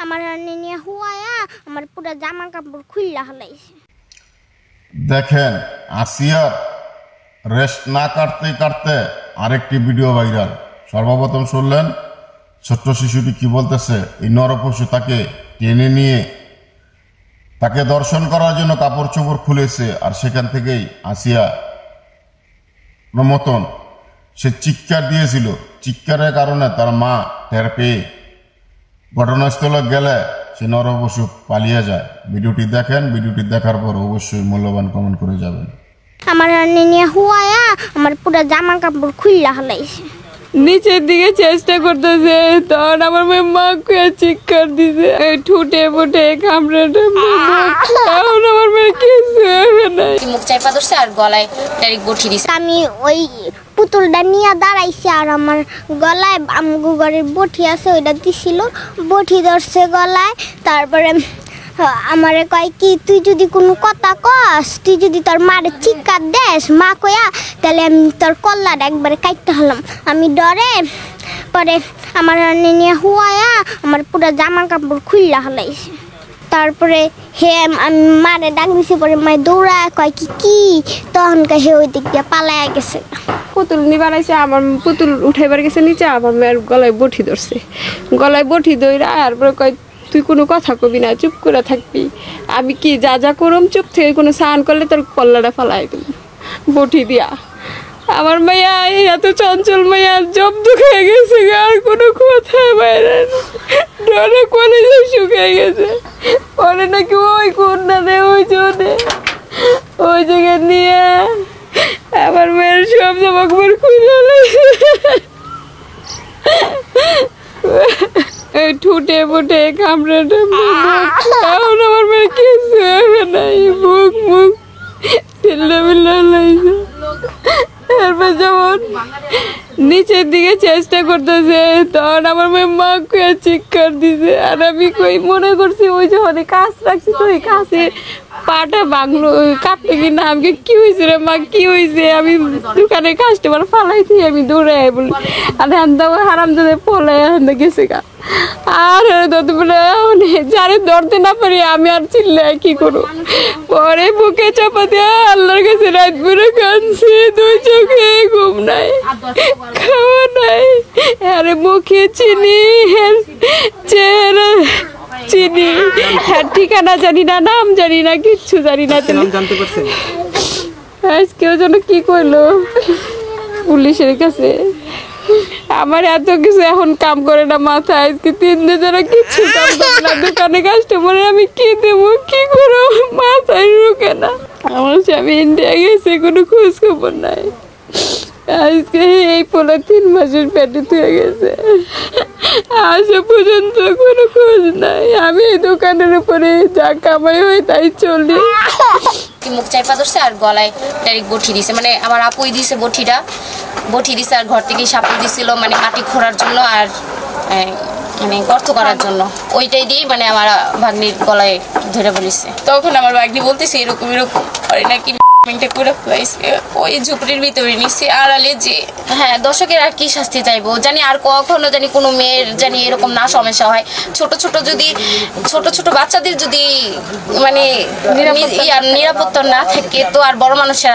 আমার নিয়ে হুয়ায়া আমার পুরো জামা কাপড় খুইলা হলাইছে। দেখেন আসিয়ার রেস্ট না কাটতে কাটতে আরেকটি ভিডিও ভাইরাল। সর্বপ্রথম শুনলেন ছোট্ট শিশুটি কি বলতেছে, এই নরপশু তাকে টেনে নিয়ে তাকে দর্শন করার জন্য কাপড় চোপড় খুলেছে, আর সেখান থেকেই আসিয়া মতন সে চিৎকার দিয়েছিল। চিৎকারের কারণে তার মা টের পেয়ে ঘটনাস্থলে গেলে সে নরপশু পালিয়ে যায়। ভিডিওটি দেখেন, ভিডিওটি দেখার পর অবশ্যই মূল্যবান কমেন্ট করে যাবেন। আমার নিয়ে হুয়ায়া আমার পুরো জামা কাপড় খুইলা হলাইছে। নিচের দিকে চেষ্টা করতেছে, তখন আমার মেয়ে মা চিৎকার দিছে, ঠুটে ফুটে কামড়াটা এখন আমার মেয়ে কিছু নাই, মুখ চাইপা ধরছে আর গলায় ডাইরেক্ট বঠি দিছে। আমি ওই পুতুলটা নিয়ে দাঁড়াইছি আর আমার গলায় আমগো ঘরের বঠি আছে ওইটা দিছিল, বঠি ধরছে গলায়। তারপরে আমারে কয় কি তুই যদি কোনো কথা কস, তুই যদি তোর মারে চিৎকার দেস মা কয়া, তাহলে আমি তোর কল্লাটা একবারে কাটতে হলাম। আমি ডরে পরে আমার নিয়ে হুয়ায়া আমার পুরো জামা কাপড় খুইলা হলাইছে। তারপরে হে আমি মারে ডাক দিছি, পরে মায় দৌড়া কয় কি তখন হে ওই দিক দিয়ে পালায়া গেছে। পুতুল নিবার আইসে, আমার পুতুল উঠাইবার গেছে নিচে, আমার মেয়ের গলায় বঠি ধরছে, গলায় বঠি ধইরা তারপরে কয় তুই কোনো কথা কবি না, চুপ করে থাকবি। আমি কি যা যা করম চুপ থেকে কোনো সাহান করলে তোর কল্লাটা ফালাই দেব বঠি দিয়া। আমার মাইয়া এত চঞ্চল মাইয়া জব্দ খেয়ে গেছে, আর কোনো কথা বাইরে ডরে কলেজে শুকিয়ে গেছে। পরে নাকি ওই কন্যাতে ওই জন্যে ওই জায়গায় নিয়ে আমার মেয়ের সব জামা কাপড় খুলে ঠুটে ফুটে কামড়াটা এখন আমার মেয়ে কিছু নাই, মুখ মুখ চিল্লা মিল্লা লাগছে। তারপর যখন নিচের দিকে চেষ্টা করতেছে, তখন আমার মেয়ে মা চিৎকার দিছে। আর আমি কই মনে করছি ওই যে অনেক কাজ রাখছি, তো ওই কাছে পাটা ভাঙলো কাঁপতে কিনা। আমাকে কি হয়েছে রে মা, কি হয়েছে? আমি দোকানে কাস্টমার ফালাইছি, আমি দৌড়ে বলি আর হারাম দাদা পলাই গেছে গা। আর যারে ধরতে না পারি আমি আর চিল্লাই কি করবো। পরে বুকে চাপা দিয়ে আল্লাহর কাছে রাত ভরে কাঁদছি, দুই চোখে ঘুম নাই, খাওয়া নাই, আরে মুখে চিনি, চেহারা চিনি, ঠিকানা জানি না, নাম জানি না, কিচ্ছু জানি না। আজকেও যেন কি করলো পুলিশের কাছে, আমার এত কিছু এখন কাম করে না মাথায়। আজকে 3 দিন ধরে কিচ্ছু কাম করে না, দোকানে কাস্টমারে আমি কি দেবো কি করবো মাথায় ঢুকে না। আমার স্বামী ইন্ডিয়া গেছে, কোনো খোঁজ খবর নাই। আজকে এই পোলা 3 মাসের পেটে থুয়ে গেছে, আসা পর্যন্ত কোনো খোঁজ নাই। আমি এই দোকানের উপরে যা কামাই হয় তাই চলি। মুখ চাইপা ধরছে আর গলায় ডাইরেক্ট বঠি দিছে, মানে আমার আপুই দিছে বঠি দিছে। আর ঘর থেকে সাপড়ি দিছিল, মানে মাটি খোঁড়ার জন্য আর মানে গর্ত করার জন্য। ওইটাই দিয়ে মানে আমার ভাগ্নির গলায় ধরে বলিছে। তখন আমার ভাগ্নি বলতেছে এরকম এরকম করে নাকি করে ফেলাইছে, ওই ঝুপড়ির ভিতরে নিচ্ছে আড়ালে। যে হ্যাঁ, দর্শকের আর কি শাস্তি চাইবো জানি, আর কখনো জানি কোনো মেয়ের জানি এরকম না সমস্যা হয়। ছোট ছোট বাচ্চাদের যদি মানে নিরাপত্তা না থাকে, তো আর বড় মানুষের